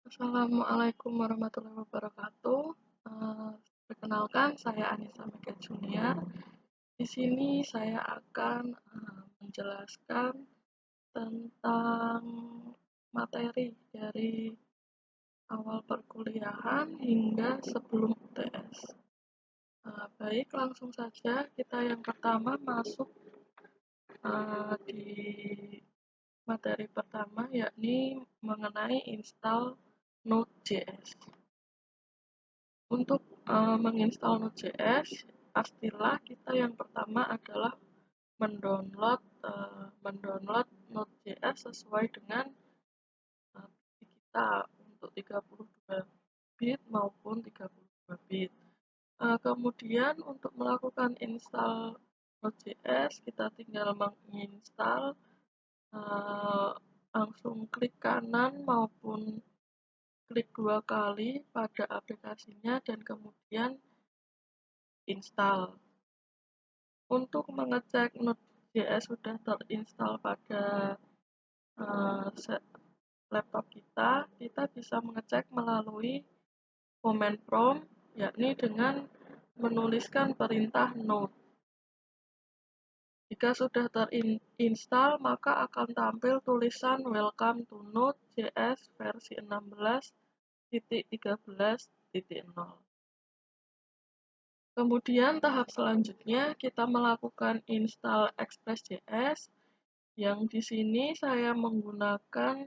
Assalamualaikum warahmatullahi wabarakatuh. Eh, Perkenalkan, saya Anissa Mega Junior. Di sini saya akan menjelaskan tentang materi dari awal perkuliahan hingga sebelum UTS. Baik, langsung saja kita yang pertama masuk di materi pertama, yakni mengenai install Node.js. Untuk menginstal Node.js, pastilah kita yang pertama adalah mendownload Node.js sesuai dengan kita untuk 32 bit maupun 32 bit. Kemudian untuk melakukan install Node.js, kita tinggal menginstal, langsung klik kanan maupun klik 2 kali pada aplikasinya dan kemudian install. Untuk mengecek Node.js sudah terinstall pada laptop kita bisa mengecek melalui command prompt, yakni dengan menuliskan perintah node. Jika sudah terinstall, maka akan tampil tulisan Welcome to Node.js versi 16.13.0. Kemudian tahap selanjutnya kita melakukan install Express.js, yang di sini saya menggunakan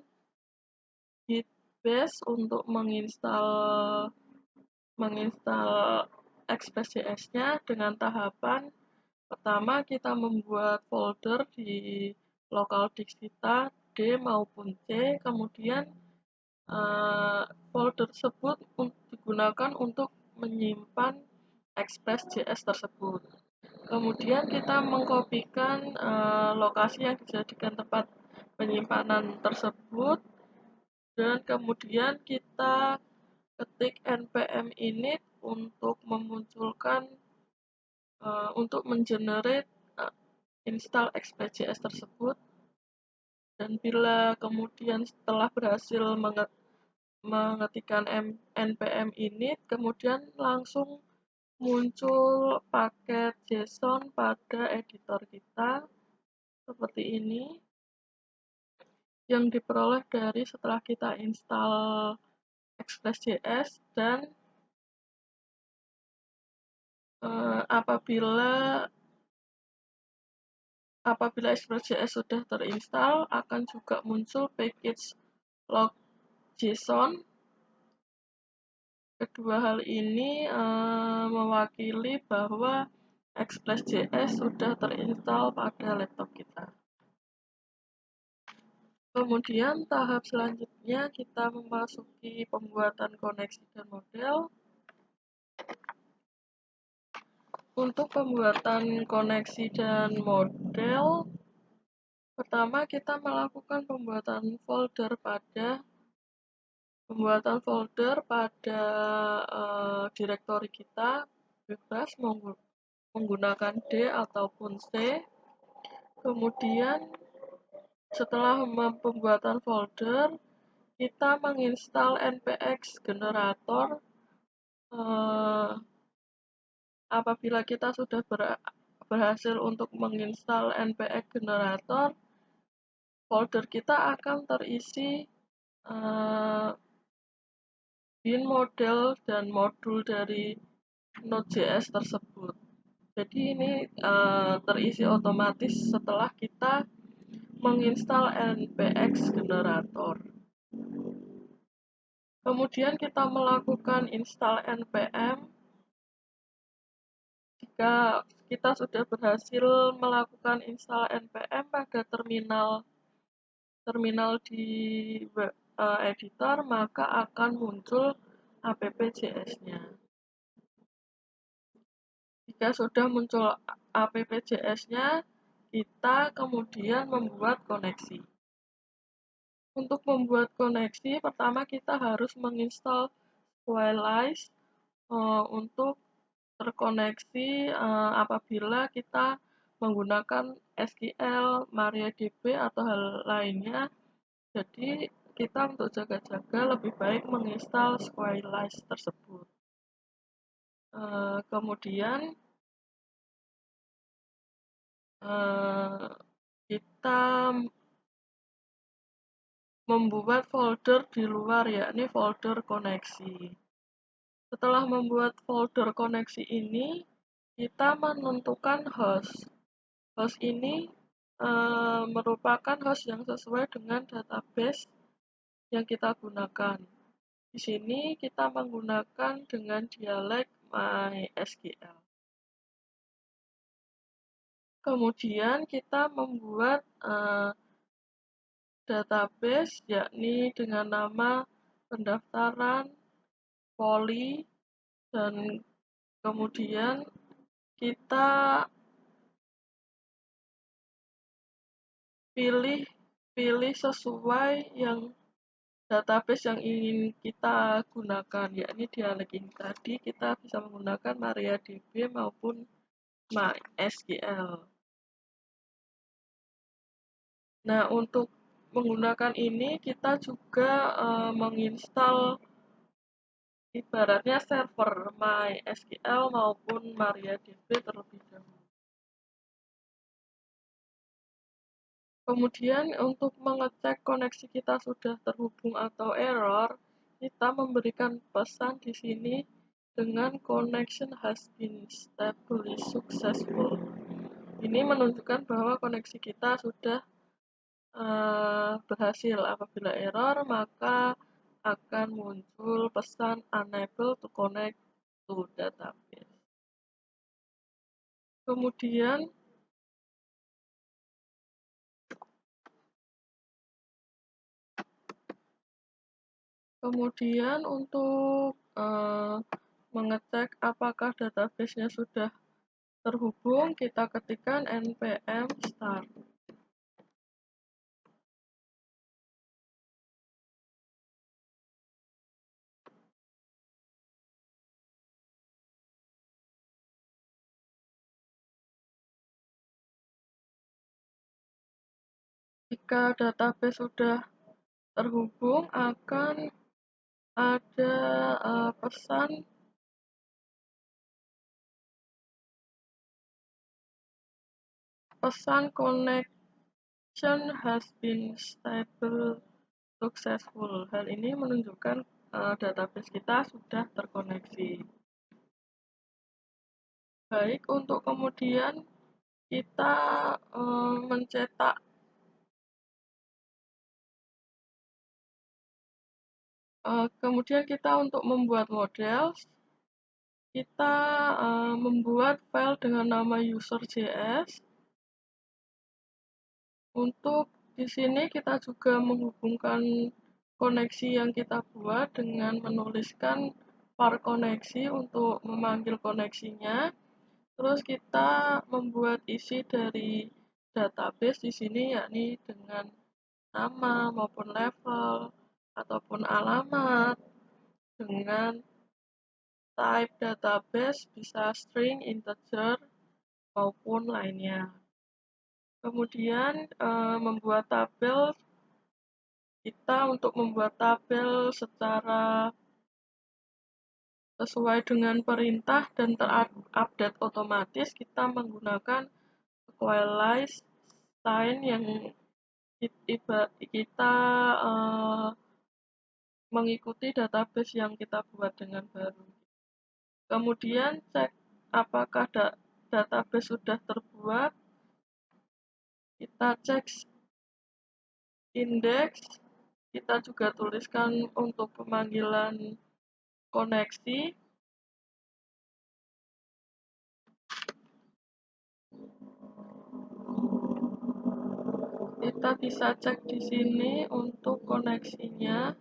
Git-bash untuk menginstal Express.js-nya dengan tahapan pertama kita membuat folder di local disk kita D maupun C, kemudian folder tersebut digunakan untuk menyimpan Express.js tersebut. Kemudian kita mengkopikan lokasi yang dijadikan tempat penyimpanan tersebut dan kemudian kita ketik npm init untuk memunculkan untuk mengenerate install Express.js tersebut. Dan bila kemudian setelah berhasil mengetikkan npm init, kemudian langsung muncul paket JSON pada editor kita seperti ini, yang diperoleh dari setelah kita install Express.js dan apabila Express.js sudah terinstall, akan juga muncul package log JSON. Kedua hal ini mewakili bahwa Express.js sudah terinstall pada laptop kita. Kemudian tahap selanjutnya kita memasuki pembuatan koneksi dan model. Untuk pembuatan koneksi dan model, pertama kita melakukan pembuatan folder pada direktori kita, bebas menggunakan D ataupun C. Kemudian setelah pembuatan folder, kita menginstal npx generator. Apabila kita sudah berhasil untuk menginstal npx generator, folder kita akan terisi bin model dan modul dari Node.js tersebut. Jadi ini terisi otomatis setelah kita menginstal npx generator. Kemudian kita melakukan install npm. Jika kita sudah berhasil melakukan install npm pada terminal di editor, maka akan muncul app.js-nya. Jika sudah muncul app.js-nya, kita kemudian membuat koneksi. Untuk membuat koneksi, pertama kita harus menginstal Squalise untuk terkoneksi apabila kita menggunakan SQL, MariaDB, atau hal lainnya. Jadi kita untuk jaga-jaga lebih baik menginstal Squalise tersebut. Kemudian kita membuat folder di luar, yakni folder koneksi. Setelah membuat folder koneksi ini, kita menentukan host. Host ini merupakan host yang sesuai dengan database yang kita gunakan. Di sini kita menggunakan dengan dialek MySQL. Kemudian kita membuat database, yakni dengan nama pendaftaran, poli, dan kemudian kita pilih sesuai yang database yang ingin kita gunakan, yakni dialek ini tadi kita bisa menggunakan MariaDB maupun MySQL. Nah, untuk menggunakan ini kita juga menginstal ibaratnya server MySQL maupun MariaDB terlebih dahulu. Kemudian untuk mengecek koneksi kita sudah terhubung atau error, kita memberikan pesan di sini dengan connection has been stably successful. Ini menunjukkan bahwa koneksi kita sudah berhasil. Apabila error, maka akan muncul pesan unable to connect to database. Kemudian untuk mengecek apakah database-nya sudah terhubung, kita ketikkan npm start. Jika database sudah terhubung, akan ada pesan connection has been stable successful. Hal ini menunjukkan database kita sudah terkoneksi. Baik, untuk kemudian kita mencetak kemudian kita untuk membuat model, kita membuat file dengan nama user.js. Untuk di sini kita juga menghubungkan koneksi yang kita buat dengan menuliskan var koneksi untuk memanggil koneksinya. Terus kita membuat isi dari database di sini, yakni dengan nama maupun level ataupun alamat, dengan type database bisa string, integer, maupun lainnya. Kemudian membuat tabel, kita untuk membuat tabel secara sesuai dengan perintah dan terupdate otomatis, kita menggunakan Squalise sign yang kita mengikuti database yang kita buat dengan baru. Kemudian cek apakah database sudah terbuat. Kita cek index, kita juga tuliskan untuk pemanggilan koneksi. Kita bisa cek di sini untuk koneksinya.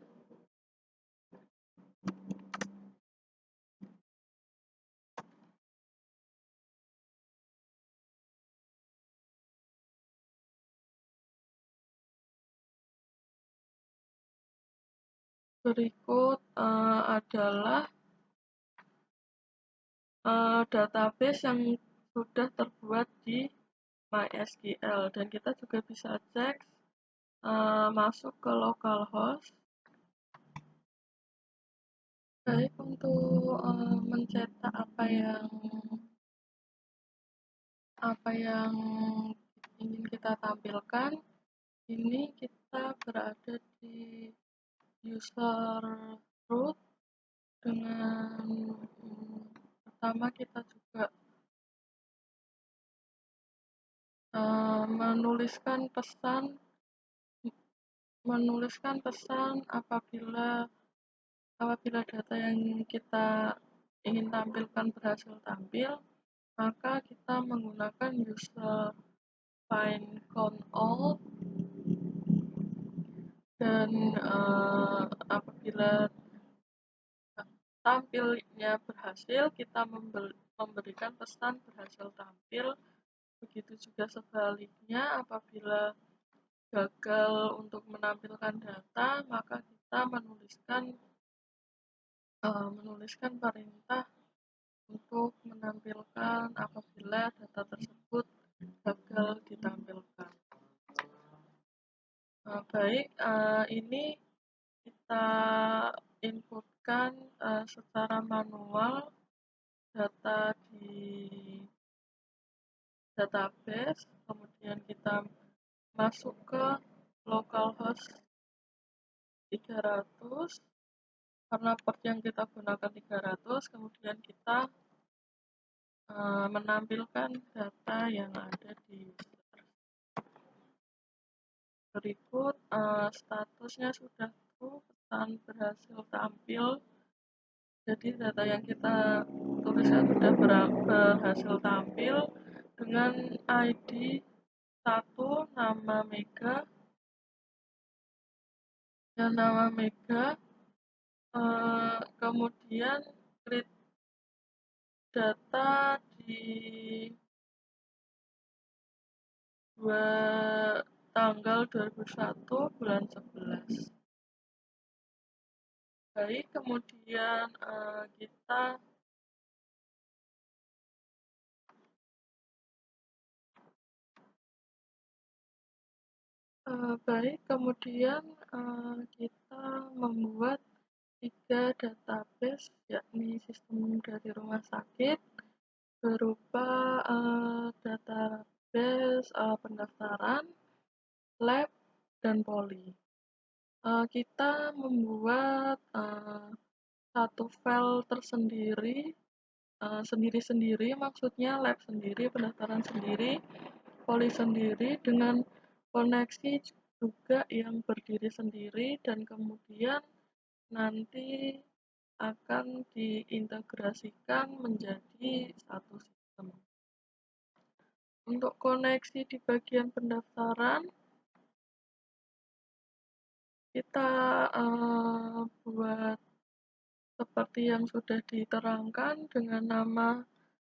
Berikut adalah database yang sudah terbuat di MySQL, dan kita juga bisa cek masuk ke localhost. Baik, untuk mencetak apa yang ingin kita tampilkan, ini kita berada di user root dengan pertama kita juga menuliskan pesan apabila data yang kita ingin tampilkan berhasil tampil, maka kita menggunakan user find count all, dan apabila tampilnya berhasil, kita memberikan pesan berhasil tampil. Begitu juga sebaliknya, apabila gagal untuk menampilkan data, maka kita menuliskan perintah untuk menampilkan apabila data tersebut gagal ditampilkan. Baik, ini kita inputkan secara manual data di database, kemudian kita masuk ke localhost 300 karena port yang kita gunakan 300, kemudian kita menampilkan data yang ada di user. Berikut statusnya sudah true, pesan berhasil tampil. Jadi data yang kita tuliskan sudah berhasil tampil dengan ID 1 nama Mega, kemudian create data di tanggal 2001 bulan 11. Baik, kemudian kita kita membuat 3 database, yakni sistem dari rumah sakit berupa database pendaftaran, lab, dan poli. Kita membuat satu file tersendiri, sendiri-sendiri, maksudnya lab sendiri, pendaftaran sendiri, poli sendiri, dengan koneksi juga yang berdiri sendiri, dan kemudian nanti akan diintegrasikan menjadi satu sistem. Untuk koneksi di bagian pendaftaran, kita buat seperti yang sudah diterangkan dengan nama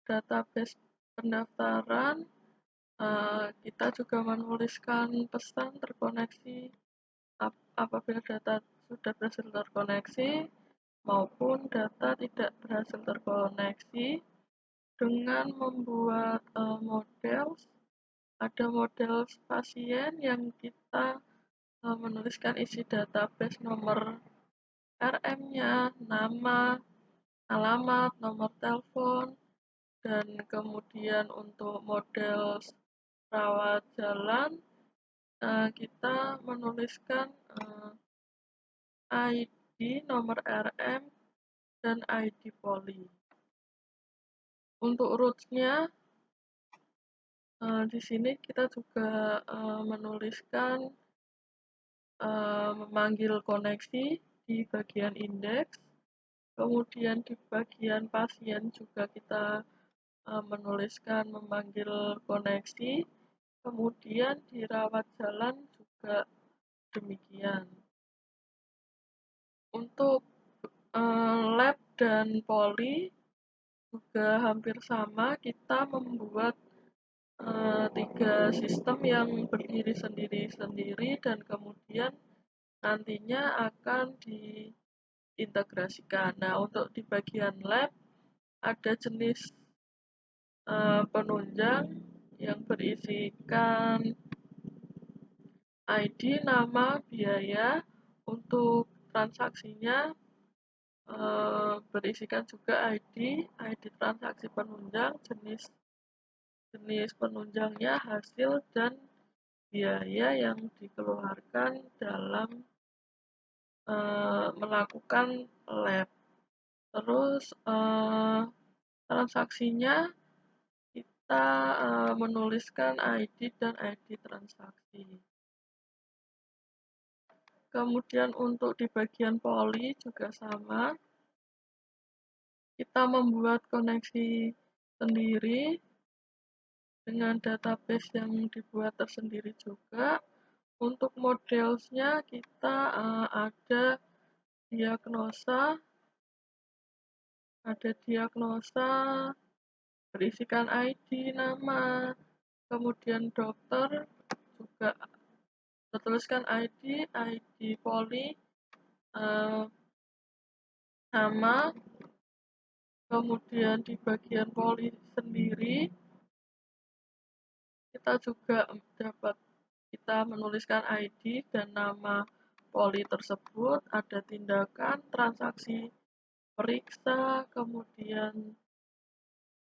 database pendaftaran. Kita juga menuliskan pesan terkoneksi apabila data sudah berhasil terkoneksi maupun data tidak berhasil terkoneksi dengan membuat model. Ada model pasien yang kita menuliskan isi database, nomor RM-nya, nama, alamat, nomor telepon, dan kemudian untuk model rawat jalan kita menuliskan ID, nomor RM, dan ID poli. Untuk roots-nya di sini kita juga menuliskan memanggil koneksi di bagian indeks, kemudian di bagian pasien juga kita menuliskan memanggil koneksi, kemudian di rawat jalan juga demikian. Untuk lab dan poli juga hampir sama, kita membuat 3 sistem yang berdiri sendiri-sendiri dan kemudian nantinya akan diintegrasikan. Nah, untuk di bagian lab ada jenis penunjang yang berisikan ID, nama, biaya. Untuk transaksinya berisikan juga ID transaksi penunjang, jenis penunjangnya, hasil, dan biaya yang dikeluarkan dalam melakukan lab. Terus transaksinya kita menuliskan ID dan ID transaksi. Kemudian untuk di bagian poli juga sama. Kita membuat koneksi sendiri dengan database yang dibuat tersendiri juga. Untuk modelsnya kita ada diagnosa berisikan ID, nama, kemudian dokter juga tertuliskan ID poli, nama, kemudian di bagian poli sendiri kita juga kita menuliskan ID dan nama poli tersebut, ada tindakan, transaksi periksa, kemudian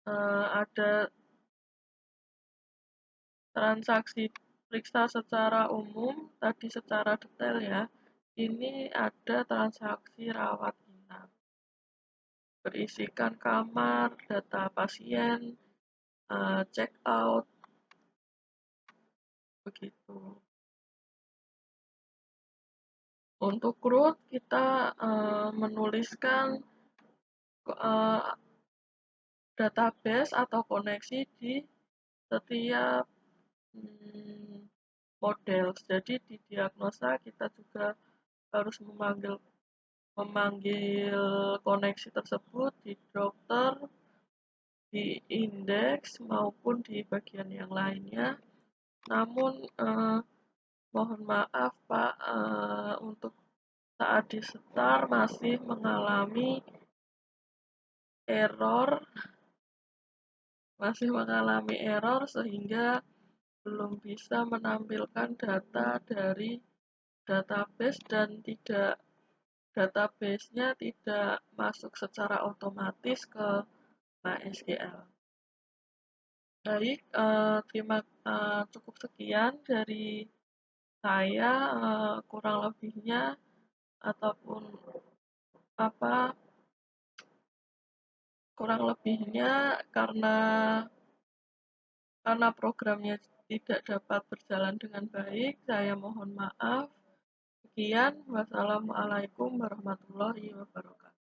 ada transaksi periksa secara umum, tadi secara detail ya. Ini ada transaksi rawat inap. Berisikan kamar, data pasien, check out, begitu. Untuk root kita menuliskan database atau koneksi di setiap model. Jadi di diagnosa kita juga harus memanggil koneksi tersebut di dokter, di indeks maupun di bagian yang lainnya. Namun mohon maaf Pak, untuk saat di start masih mengalami error sehingga belum bisa menampilkan data dari database dan database-nya tidak masuk secara otomatis ke MySQL. Baik, cukup sekian dari saya, kurang lebihnya ataupun karena programnya tidak dapat berjalan dengan baik, saya mohon maaf. Sekian, wassalamualaikum warahmatullahi wabarakatuh.